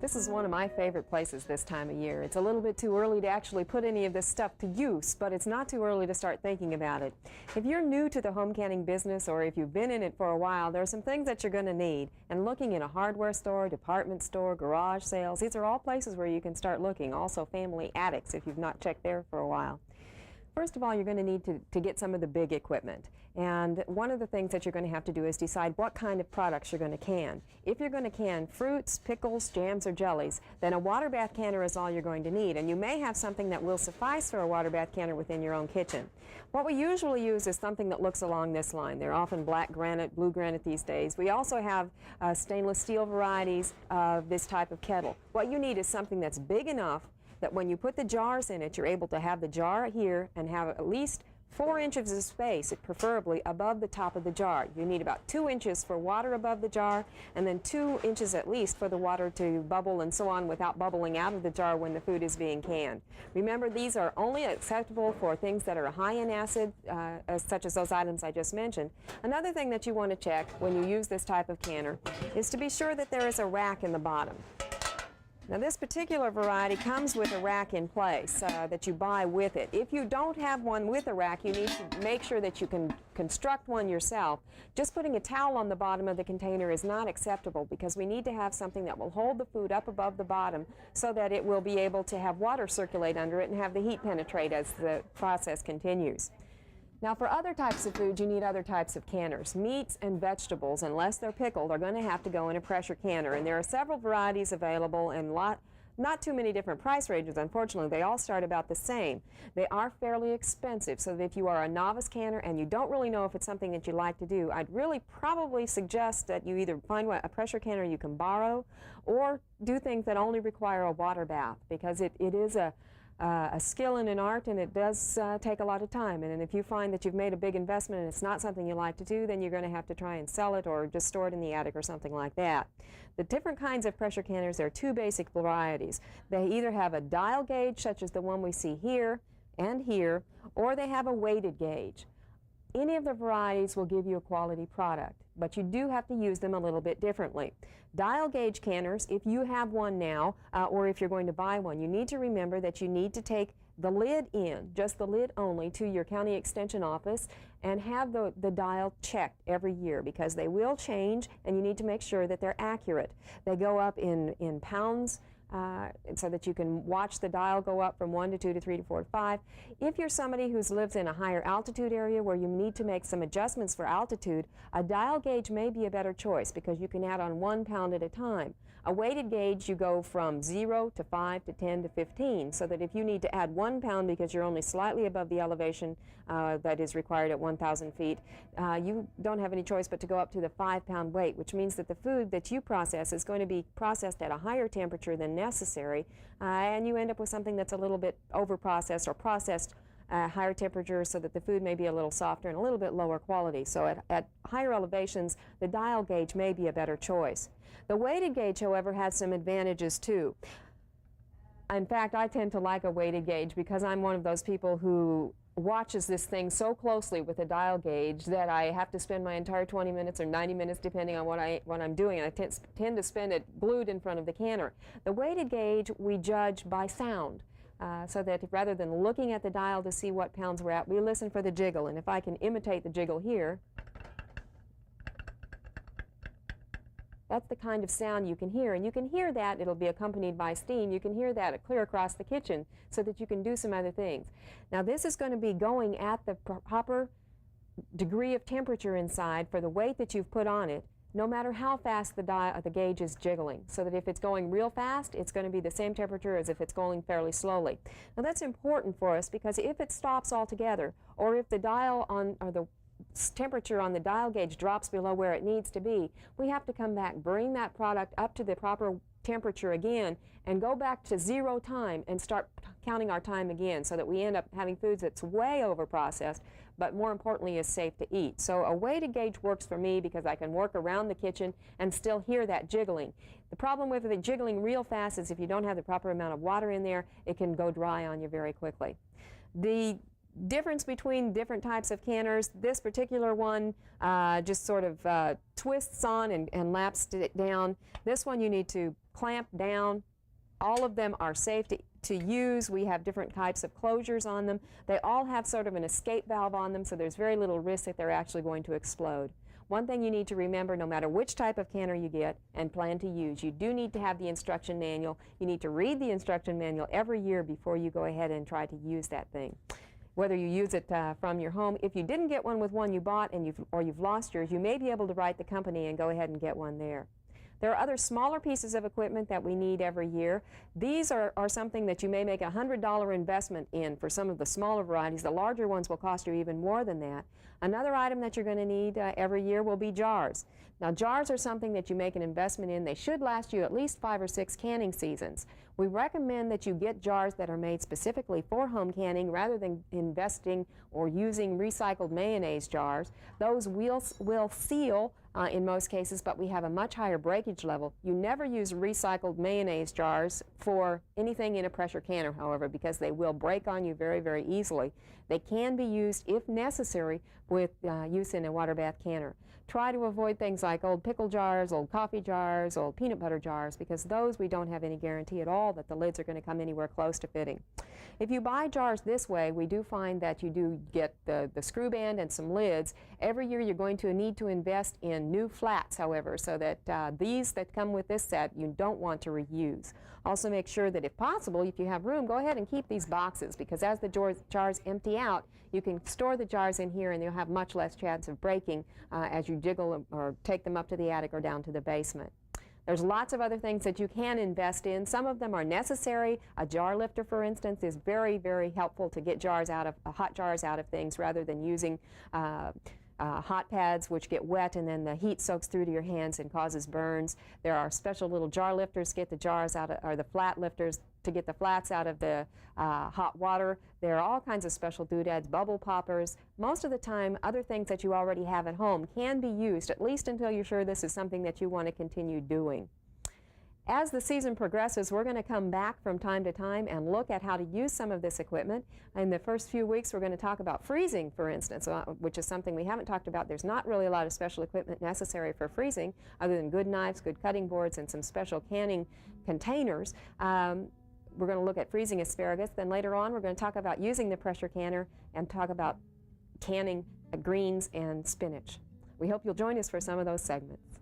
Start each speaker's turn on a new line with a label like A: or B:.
A: This is one of my favorite places this time of year. It's a little bit too early to actually put any of this stuff to use, but it's not too early to start thinking about it. If you're new to the home canning business or if you've been in it for a while, there are some things that you're going to need. And looking in a hardware store, department store, garage sales, these are all places where you can start looking. Also family attics if you've not checked there for a while. First of all, you're going to need to get some of the big equipment. And one of the things that you're going to have to do is decide what kind of products you're going to can. If you're going to can fruits, pickles, jams, or jellies, then a water bath canner is all you're going to need. And you may have something that will suffice for a water bath canner within your own kitchen. What we usually use is something that looks along this line. They're often black granite, blue granite these days. We also have stainless steel varieties of this type of kettle. What you need is something that's big enough that when you put the jars in it, you're able to have the jar here and have at least 4 inches of space, preferably above the top of the jar. You need about 2 inches for water above the jar, and then 2 inches at least for the water to bubble and so on without bubbling out of the jar when the food is being canned. Remember, these are only acceptable for things that are high in acid, such as those items I just mentioned. Another thing that you want to check when you use this type of canner is to be sure that there is a rack in the bottom. Now this particular variety comes with a rack in place that you buy with it. If you don't have one with a rack, you need to make sure that you can construct one yourself. Just putting a towel on the bottom of the container is not acceptable because we need to have something that will hold the food up above the bottom so that it will be able to have water circulate under it and have the heat penetrate as the process continues. Now for other types of food, you need other types of canners. Meats and vegetables, unless they're pickled, are going to have to go in a pressure canner. And there are several varieties available and not too many different price ranges, unfortunately. They all start about the same. They are fairly expensive, so that if you are a novice canner and you don't really know if it's something that you like to do, I'd really probably suggest that you either find a pressure canner you can borrow or do things that only require a water bath, because it is a skill and an art, and it does take a lot of time. And if you find that you've made a big investment and it's not something you like to do, then you're going to have to try and sell it or just store it in the attic or something like that. The different kinds of pressure canners, there are 2 basic varieties. They either have a dial gauge, such as the one we see here and here, or they have a weighted gauge. Any of the varieties will give you a quality product, but you do have to use them a little bit differently. Dial gauge canners, if you have one now, or if you're going to buy one, you need to remember that you need to take the lid in, just the lid only, to your county extension office and have the dial checked every year, because they will change and you need to make sure that they're accurate. They go up in pounds, so that you can watch the dial go up from 1 to 2 to 3 to 4 to 5. If you're somebody who lives in a higher altitude area where you need to make some adjustments for altitude, a dial gauge may be a better choice because you can add on 1 pound at a time. A weighted gauge, you go from 0 to 5 to 10 to 15, so that if you need to add 1 pound because you're only slightly above the elevation that is required at 1,000 feet, you don't have any choice but to go up to the 5-pound weight, which means that the food that you process is going to be processed at a higher temperature than necessary, and you end up with something that's a little bit over-processed or processed higher temperatures, so that the food may be a little softer and a little bit lower quality. So at higher elevations, the dial gauge may be a better choice. The weighted gauge, however, has some advantages too. In fact, I tend to like a weighted gauge because I'm one of those people who watches this thing so closely with a dial gauge that I have to spend my entire 20 minutes or 90 minutes, depending on what I'm doing, and I tend to spend it glued in front of the canner. The weighted gauge we judge by sound, so that rather than looking at the dial to see what pounds we're at, we listen for the jiggle. And if I can imitate the jiggle here, that's the kind of sound you can hear. And you can hear that, it'll be accompanied by steam. You can hear that clear across the kitchen so that you can do some other things. Now this is going to be going at the proper degree of temperature inside for the weight that you've put on it, no matter how fast the gauge is jiggling, so that if it's going real fast, it's going to be the same temperature as if it's going fairly slowly. Now that's important for us because if it stops altogether, or if the dial or the temperature on the dial gauge drops below where it needs to be, we have to come back, bring that product up to the proper temperature again, and go back to 0 time and start counting our time again, so that we end up having foods that's way over processed, but more importantly is safe to eat. So a weighted gauge works for me because I can work around the kitchen and still hear that jiggling. The problem with it jiggling real fast is if you don't have the proper amount of water in there, it can go dry on you very quickly. The difference between different types of canners, this particular one just sort of twists on and laps it down. This one you need to clamped down. All of them are safe to use. We have different types of closures on them. They all have sort of an escape valve on them, so there's very little risk that they're actually going to explode. One thing you need to remember, no matter which type of canner you get and plan to use, you do need to have the instruction manual. You need to read the instruction manual every year before you go ahead and try to use that thing. Whether you use it from your home, if you didn't get one with one you bought and you've lost yours, you may be able to write the company and go ahead and get one there. There are other smaller pieces of equipment that we need every year. These are something that you may make a $100 investment in for some of the smaller varieties. The larger ones will cost you even more than that. Another item that you're going to need every year will be jars. Now, jars are something that you make an investment in. They should last you at least 5 or 6 canning seasons. We recommend that you get jars that are made specifically for home canning rather than investing or using recycled mayonnaise jars. Those will seal in most cases, but we have a much higher breakage level. You never use recycled mayonnaise jars for anything in a pressure canner, however, because they will break on you very, very easily. They can be used, if necessary, with use in a water bath canner. Try to avoid things like old pickle jars, old coffee jars, old peanut butter jars, because those we don't have any guarantee at all that the lids are going to come anywhere close to fitting. If you buy jars this way, we do find that you do get the screw band and some lids. Every year you're going to need to invest in new flats, however, so that these that come with this set you don't want to reuse. Also make sure that if possible, if you have room, go ahead and keep these boxes, because as the jars empty out, you can store the jars in here and you'll have much less chance of breaking as you jiggle or take them up to the attic or down to the basement. There's lots of other things that you can invest in. Some of them are necessary. A jar lifter, for instance, is very, very helpful to get jars out of hot jars out of things rather than using hot pads which get wet and then the heat soaks through to your hands and causes burns. There are special little jar lifters to get the jars out of, or the flat lifters to get the flats out of the hot water. There are all kinds of special doodads, bubble poppers. Most of the time, other things that you already have at home can be used, at least until you're sure this is something that you want to continue doing. As the season progresses, we're going to come back from time to time and look at how to use some of this equipment. In the first few weeks, we're going to talk about freezing, for instance, which is something we haven't talked about. There's not really a lot of special equipment necessary for freezing, other than good knives, good cutting boards, and some special canning containers. We're going to look at freezing asparagus. Then later on, we're going to talk about using the pressure canner and talk about canning greens and spinach. We hope you'll join us for some of those segments.